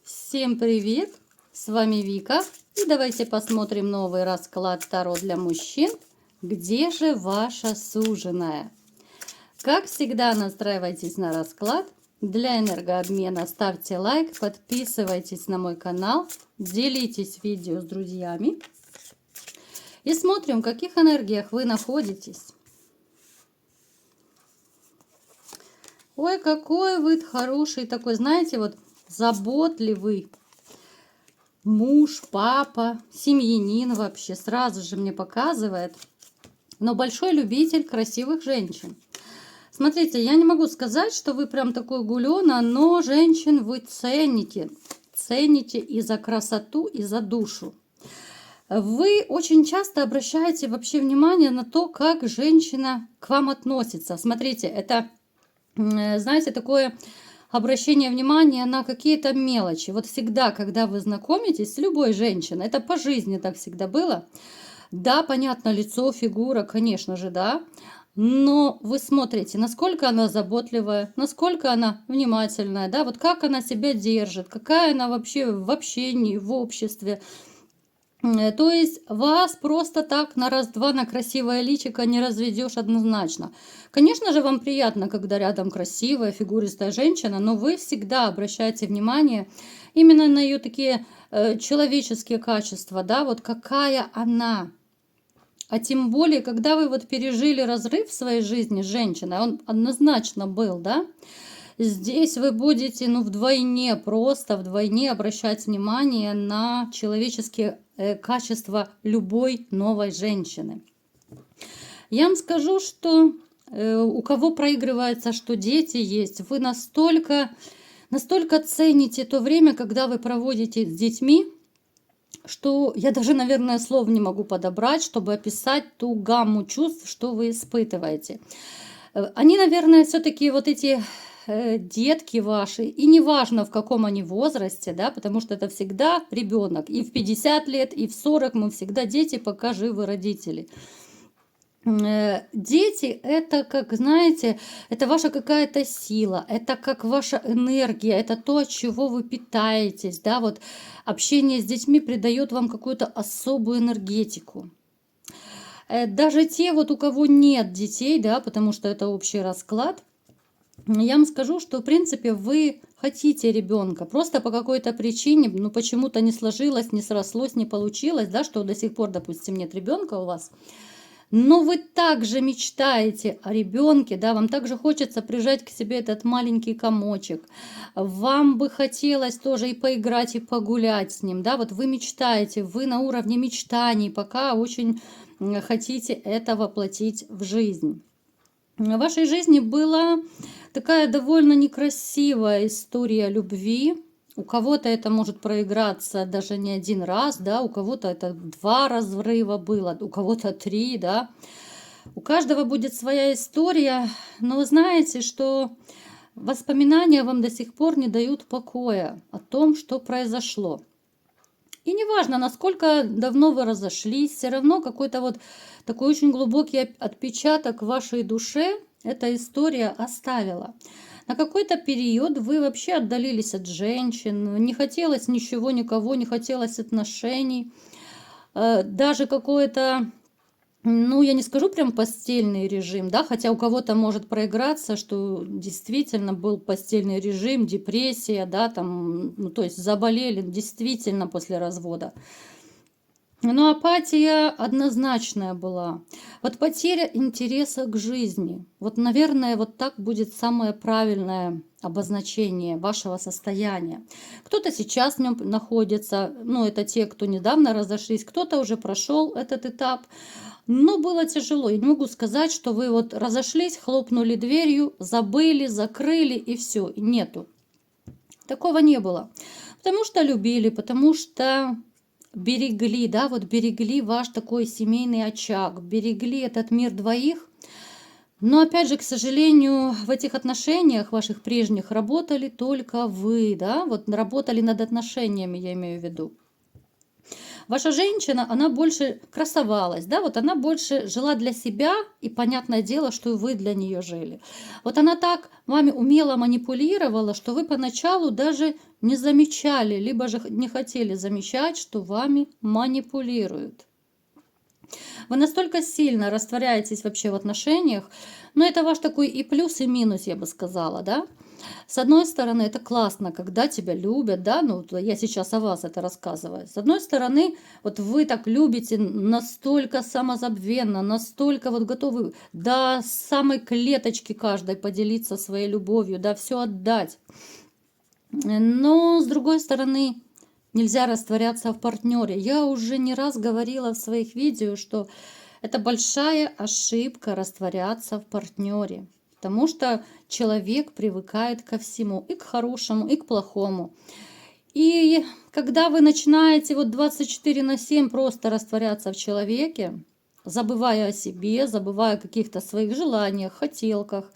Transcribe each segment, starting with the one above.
Всем привет! С вами Вика. И давайте посмотрим новый расклад Таро для мужчин. Где же ваша суженая? Как всегда, настраивайтесь на расклад. Для энергообмена ставьте лайк, подписывайтесь на мой канал, делитесь видео с друзьями. И смотрим, в каких энергиях вы находитесь. Ой, какой вы хороший такой, знаете, вот заботливый муж, папа, семьянин вообще, сразу же мне показывает. Но большой любитель красивых женщин. Смотрите, я не могу сказать, что вы прям такой гулёна, но женщин вы цените. Цените и за красоту, и за душу. Вы очень часто обращаете вообще внимание на то, как женщина к вам относится. Смотрите, это, знаете, такое обращение внимания на какие-то мелочи. Вот всегда, когда вы знакомитесь с любой женщиной, это по жизни так всегда было. Да, понятно, лицо, фигура, конечно же, да. Но вы смотрите, насколько она заботливая, насколько она внимательная, да, вот как она себя держит, какая она вообще в общении, в обществе. То есть вас просто так на раз-два на красивое личико не разведешь однозначно. Конечно же, вам приятно, когда рядом красивая, фигуристая женщина, но вы всегда обращаете внимание именно на ее такие человеческие качества, да, вот какая она. А тем более, когда вы вот пережили разрыв в своей жизни с женщиной, он однозначно был, да, здесь вы будете, ну, вдвойне, просто вдвойне обращать внимание на человеческие качества любой новой женщины. Я вам скажу, что у кого проигрывается, что дети есть, вы настолько цените то время, когда вы проводите с детьми, что я даже, наверное, слов не могу подобрать, чтобы описать ту гамму чувств, что вы испытываете. Они, наверное, все-таки вот эти детки ваши, и неважно в каком они возрасте, да, потому что это всегда ребенок, и в 50 лет, и в 40 мы всегда дети, пока живы родители. Дети это, как знаете, это ваша какая-то сила, это как ваша энергия, это то, от чего вы питаетесь, да, вот общение с детьми придает вам какую-то особую энергетику. Даже те, вот у кого нет детей, да, потому что это общий расклад, я вам скажу, что в принципе вы хотите ребенка, просто по какой-то причине, ну почему-то не сложилось, не срослось, не получилось, да, что до сих пор, допустим, нет ребенка у вас. Но вы также мечтаете о ребенке, да, вам также хочется прижать к себе этот маленький комочек. Вам бы хотелось тоже и поиграть, и погулять с ним, да, вот вы мечтаете, вы на уровне мечтаний, пока очень хотите это воплотить в жизнь. В вашей жизни была такая довольно некрасивая история любви. У кого-то это может проиграться даже не один раз, да, у кого-то это 2 разрыва было, у кого-то 3, да. У каждого будет своя история, но вы знаете, что воспоминания вам до сих пор не дают покоя о том, что произошло. И неважно, насколько давно вы разошлись, все равно какой-то вот такой очень глубокий отпечаток в вашей душе эта история оставила. На какой-то период вы вообще отдалились от женщин, не хотелось ничего, никого, не хотелось отношений. Даже какое-то, ну, я не скажу прям постельный режим, да, хотя у кого-то может проиграться, что действительно был постельный режим, депрессия, да, там, ну, то есть заболели действительно после развода. Но апатия однозначная была. Вот потеря интереса к жизни. Вот, наверное, вот так будет самое правильное обозначение вашего состояния. Кто-то сейчас в нем находится, ну, это те, кто недавно разошлись, кто-то уже прошел этот этап. Но было тяжело. Я не могу сказать, что вы вот разошлись, хлопнули дверью, забыли, закрыли и все, и нету. Такого не было. Потому что любили, потому что берегли, да, вот берегли ваш такой семейный очаг, берегли этот мир двоих. Но опять же, к сожалению, в этих отношениях ваших прежних работали только вы, да, вот работали над отношениями, я имею в виду. Ваша женщина, она больше красовалась, да, вот она больше жила для себя, и понятное дело, что и вы для нее жили. Вот она так вами умело манипулировала, что вы поначалу даже не замечали, либо же не хотели замечать, что вами манипулируют. Вы настолько сильно растворяетесь вообще в отношениях, но это ваш такой и плюс, и минус, я бы сказала, да. С одной стороны, это классно, когда тебя любят, да, ну, я сейчас о вас это рассказываю. С одной стороны, вот вы так любите настолько самозабвенно, настолько вот готовы до самой клеточки каждой поделиться своей любовью, да, все отдать. Но, с другой стороны, нельзя растворяться в партнере. Я уже не раз говорила в своих видео, что это большая ошибка растворяться в партнере. Потому что человек привыкает ко всему, и к хорошему, и к плохому. И когда вы начинаете вот 24/7 просто растворяться в человеке, забывая о себе, забывая о каких-то своих желаниях, хотелках,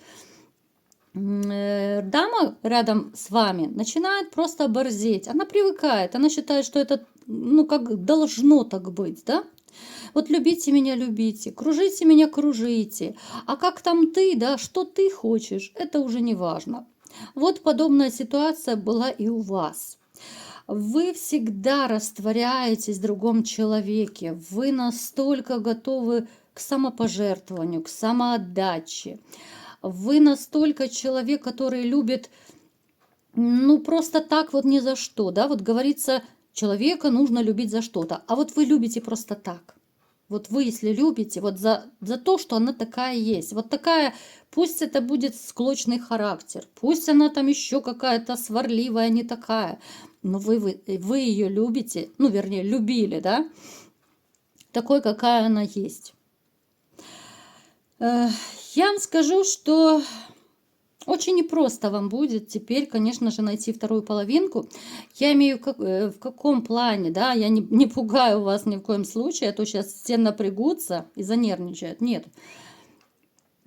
дама рядом с вами начинает просто борзеть. Она привыкает, она считает, что это, ну, как должно так быть, да? Вот любите меня, любите, кружите меня, кружите. А как там ты, да, что ты хочешь, это уже не важно. Вот подобная ситуация была и у вас. Вы всегда растворяетесь в другом человеке. Вы настолько готовы к самопожертвованию, к самоотдаче. Вы настолько человек, который любит, ну, просто так вот ни за что, да, вот говорится, человека нужно любить за что-то, а вот вы любите просто так. Вот вы, если любите, вот за то, что она такая есть, вот такая, пусть это будет склочный характер, пусть она там еще какая-то сварливая, не такая, но вы ее любите, ну, вернее, любили, да, такой, какая она есть. Я вам скажу, что очень непросто вам будет теперь, конечно же, найти вторую половинку. Я имею в каком плане, да, я не пугаю вас ни в коем случае, а то сейчас все напрягутся и занервничают. Нет,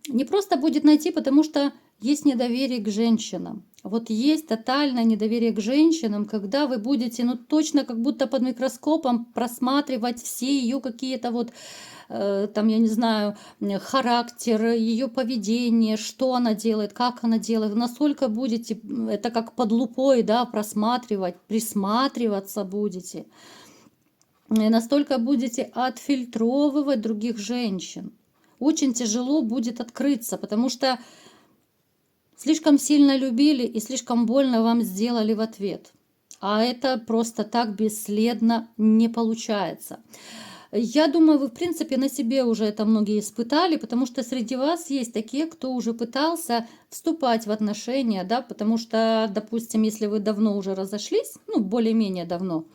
не просто будет найти, потому что есть недоверие к женщинам. Вот есть тотальное недоверие к женщинам, когда вы будете, ну, точно как будто под микроскопом просматривать все ее какие-то вот там, я не знаю, характер, ее поведение, что она делает, как она делает. Насколько будете, это как под лупой, да, просматривать, присматриваться будете. И настолько будете отфильтровывать других женщин. Очень тяжело будет открыться, потому что слишком сильно любили и слишком больно вам сделали в ответ. А это просто так бесследно не получается. Я думаю, вы, в принципе, на себе уже это многие испытали, потому что среди вас есть такие, кто уже пытался вступать в отношения, да, потому что, допустим, если вы давно уже разошлись, ну, более-менее давно,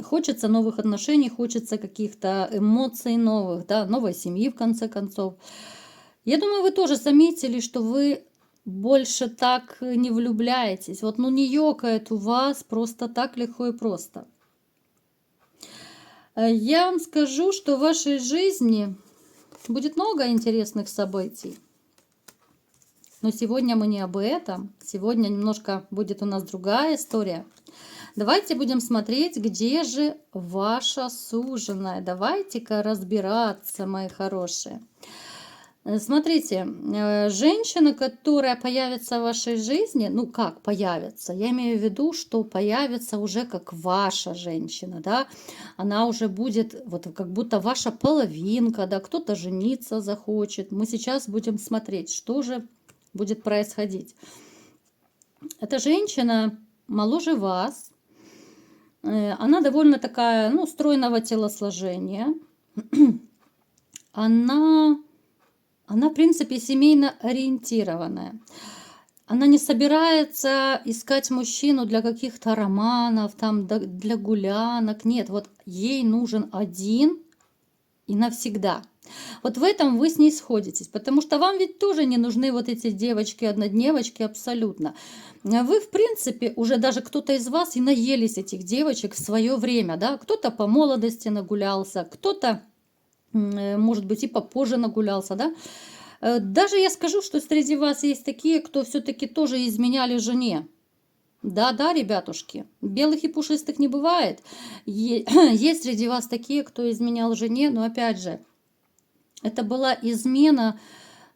хочется новых отношений, хочется каких-то эмоций новых, да, новой семьи, в конце концов. Я думаю, вы тоже заметили, что вы больше так не влюбляетесь. Вот, ну, не ёкает у вас просто так легко и просто. Я вам скажу, что в вашей жизни будет много интересных событий. Но сегодня мы не об этом. Сегодня немножко будет у нас другая история. Давайте будем смотреть, где же ваша суженая. Давайте-ка разбираться, мои хорошие. Смотрите, женщина, которая появится в вашей жизни, ну как появится, я имею в виду, что появится уже как ваша женщина, да, она уже будет вот как будто ваша половинка, да, кто-то жениться захочет. Мы сейчас будем смотреть, что же будет происходить. Эта женщина моложе вас, она довольно такая, ну, стройного телосложения, она, в принципе, семейно ориентированная. Она не собирается искать мужчину для каких-то романов, там, для гулянок. Нет, вот ей нужен один и навсегда. Вот в этом вы с ней сходитесь, потому что вам ведь тоже не нужны вот эти девочки-однодневочки абсолютно. Вы, в принципе, уже даже кто-то из вас и наелись этих девочек в свое время, да? Кто-то по молодости нагулялся, кто-то, может быть, и попозже нагулялся, да? Даже я скажу, что среди вас есть такие, кто все-таки тоже изменяли жене. Да-да, ребятушки, белых и пушистых не бывает. Есть среди вас такие, кто изменял жене, но опять же, это была измена,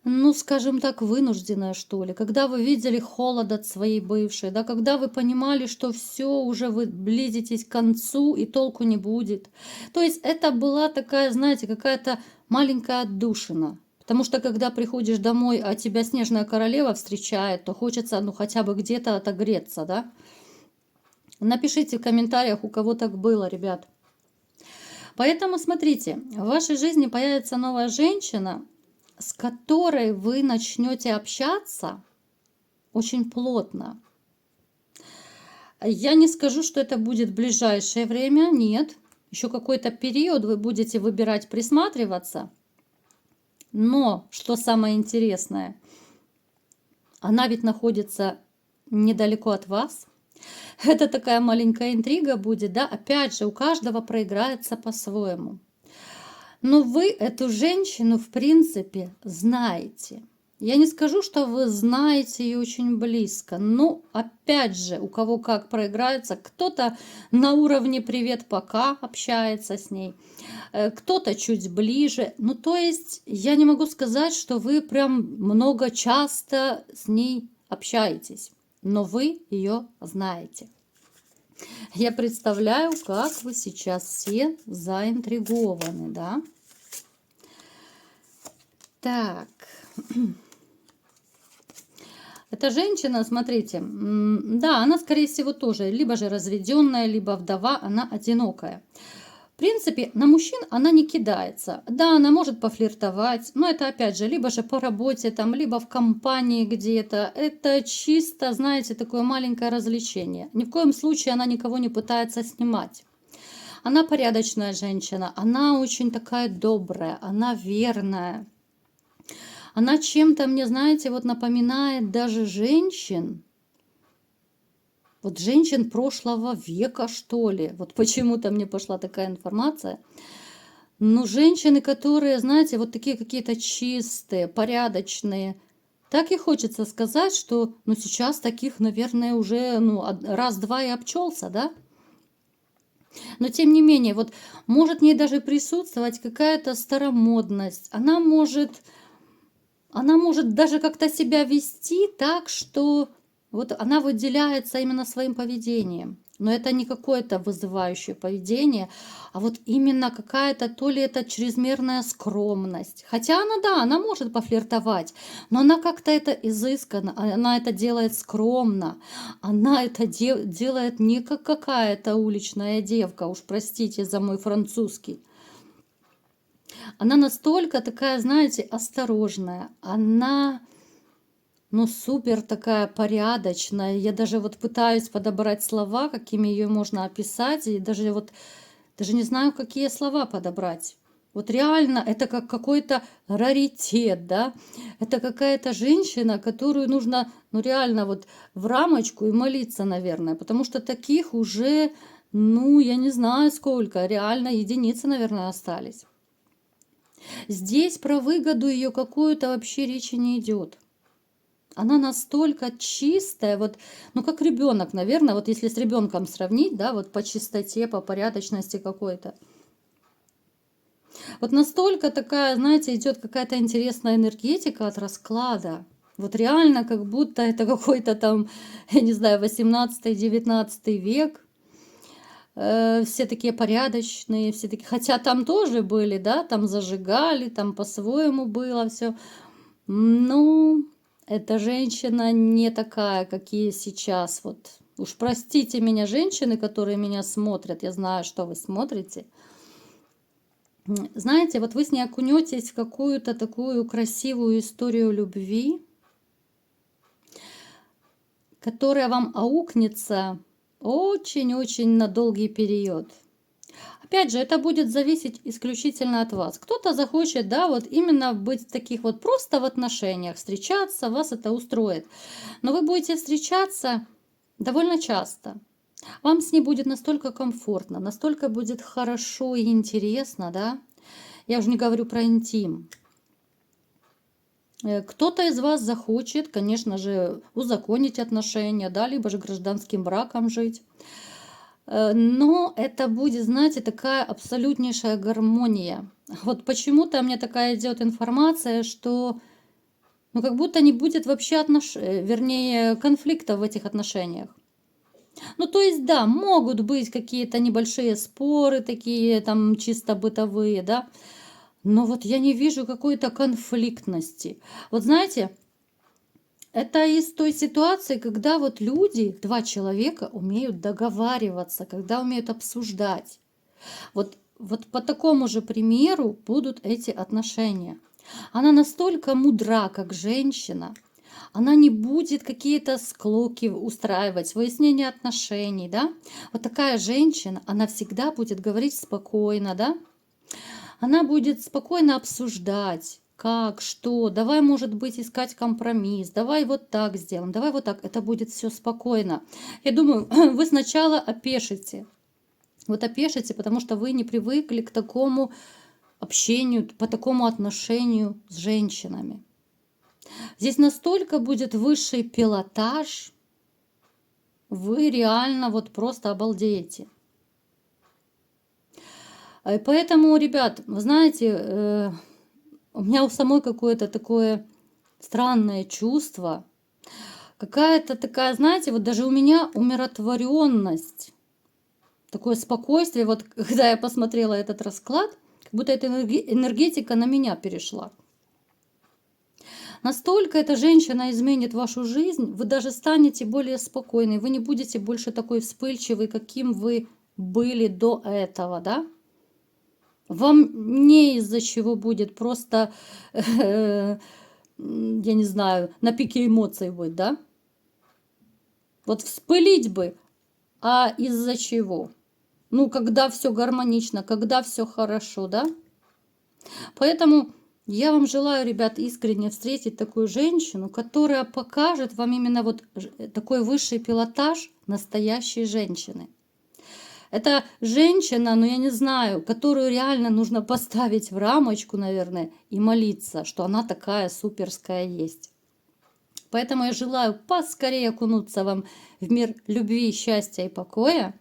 ну, скажем так, вынужденная, что ли. Когда вы видели холод от своей бывшей, да, когда вы понимали, что все, уже вы близитесь к концу и толку не будет. То есть это была такая, знаете, какая-то маленькая отдушина. Потому что когда приходишь домой, а тебя снежная королева встречает, то хочется, ну, хотя бы где-то отогреться, да. Напишите в комментариях, у кого так было, ребят. Поэтому смотрите, в вашей жизни появится новая женщина, с которой вы начнете общаться очень плотно. Я не скажу, что это будет в ближайшее время, нет. Еще какой-то период вы будете выбирать, присматриваться. Но, что самое интересное, она ведь находится недалеко от вас. Это такая маленькая интрига будет, да? Опять же, у каждого проиграется по-своему. Но вы эту женщину, в принципе, знаете. Я не скажу, что вы знаете ее очень близко, но опять же, у кого как проиграется, кто-то на уровне «привет, пока» общается с ней, кто-то чуть ближе. Ну, то есть я не могу сказать, что вы прям много часто с ней общаетесь, но вы ее знаете. Я представляю, как вы сейчас все заинтригованы, да? Так. Эта женщина, смотрите, да, она, скорее всего, тоже либо же разведенная, либо вдова, она одинокая. В принципе, на мужчин она не кидается. Да, она может пофлиртовать, но это, опять же, либо же по работе, там, либо в компании где-то. Это чисто, знаете, такое маленькое развлечение. Ни в коем случае она никого не пытается снимать. Она порядочная женщина, она очень такая добрая, она верная. Она чем-то мне, знаете, вот напоминает даже женщин, вот женщин прошлого века, что ли. Вот почему-то мне пошла такая информация. Но женщины, которые, знаете, вот такие какие-то чистые, порядочные. Так и хочется сказать, что, ну, сейчас таких, наверное, уже, ну, раз-два и обчелся, да? Но тем не менее, вот может в ней даже присутствовать какая-то старомодность. Она может даже как-то себя вести так, что вот она выделяется именно своим поведением. Но это не какое-то вызывающее поведение, а вот именно какая-то, то ли это чрезмерная скромность. Хотя она, да, она может пофлиртовать, но она как-то это изысканно, она это делает скромно, она это делает не как какая-то уличная девка, уж простите за мой французский. Она настолько такая, знаете, осторожная, она, ну, супер такая порядочная. Я даже вот пытаюсь подобрать слова, какими ее можно описать, и даже вот, даже не знаю, какие слова подобрать. Вот реально это как какой-то раритет, да? Это какая-то женщина, которую нужно, ну, реально вот в рамочку и молиться, наверное, потому что таких уже, ну, я не знаю сколько, реально единицы, наверное, остались. Здесь про выгоду ее какую-то вообще речи не идет. Она настолько чистая, вот, ну как ребенок, наверное, вот если с ребенком сравнить, да, вот по чистоте, по порядочности какой-то. Вот настолько такая, знаете, идет какая-то интересная энергетика от расклада. Вот реально как будто это какой-то там, я не знаю, 18-19 век. Все такие порядочные, все такие, хотя там тоже были, да, там зажигали, там по-своему было все. Ну, эта женщина не такая, какие сейчас. Вот уж простите меня, женщины, которые меня смотрят, я знаю, что вы смотрите. Знаете, вот вы с ней окунетесь в какую-то такую красивую историю любви, которая вам аукнется очень-очень на долгий период. Опять же, это будет зависеть исключительно от вас. Кто-то захочет, да, вот именно быть в таких вот просто в отношениях, встречаться, вас это устроит. Но вы будете встречаться довольно часто. Вам с ней будет настолько комфортно, настолько будет хорошо и интересно, да. Я уже не говорю про интим. Кто-то из вас захочет, конечно же, узаконить отношения, да, либо же гражданским браком жить. Но это будет, знаете, такая абсолютнейшая гармония. Вот почему-то мне такая идет информация, что ну как будто не будет вообще вернее, конфликта в этих отношениях. Ну, то есть, да, могут быть какие-то небольшие споры такие, там, чисто бытовые, да, но вот я не вижу какой-то конфликтности. Вот знаете, это из той ситуации, когда вот люди, два человека умеют договариваться, когда умеют обсуждать. Вот по такому же примеру будут эти отношения. Она настолько мудра, как женщина, она не будет какие-то склоки устраивать, выяснение отношений, да. Вот такая женщина, она всегда будет говорить спокойно, да. Она будет спокойно обсуждать, как, что, давай, может быть, искать компромисс, давай вот так сделаем, давай вот так. Это будет все спокойно. Я думаю, вы сначала опешите. Вот опешите, потому что вы не привыкли к такому общению, по такому отношению с женщинами. Здесь настолько будет высший пилотаж, вы реально вот просто обалдеете. Поэтому, ребят, вы знаете, у меня у самой какое-то такое странное чувство, какая-то такая, знаете, вот даже у меня умиротворенность, такое спокойствие, вот когда я посмотрела этот расклад, как будто эта энергетика на меня перешла. Настолько эта женщина изменит вашу жизнь, вы даже станете более спокойной, вы не будете больше такой вспыльчивый, каким вы были до этого, да? Вам не из-за чего будет просто, я не знаю, на пике эмоций быть, да? Вот вспылить бы, а из-за чего? Ну, когда все гармонично, когда все хорошо, да? Поэтому я вам желаю, ребят, искренне встретить такую женщину, которая покажет вам именно вот такой высший пилотаж настоящей женщины. Это женщина, ну я не знаю, которую реально нужно поставить в рамочку, наверное, и молиться, что она такая суперская есть. Поэтому я желаю поскорее окунуться вам в мир любви, счастья и покоя.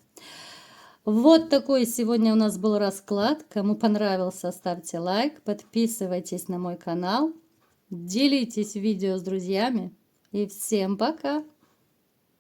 Вот такой сегодня у нас был расклад. Кому понравился, ставьте лайк, подписывайтесь на мой канал, делитесь видео с друзьями. И всем пока!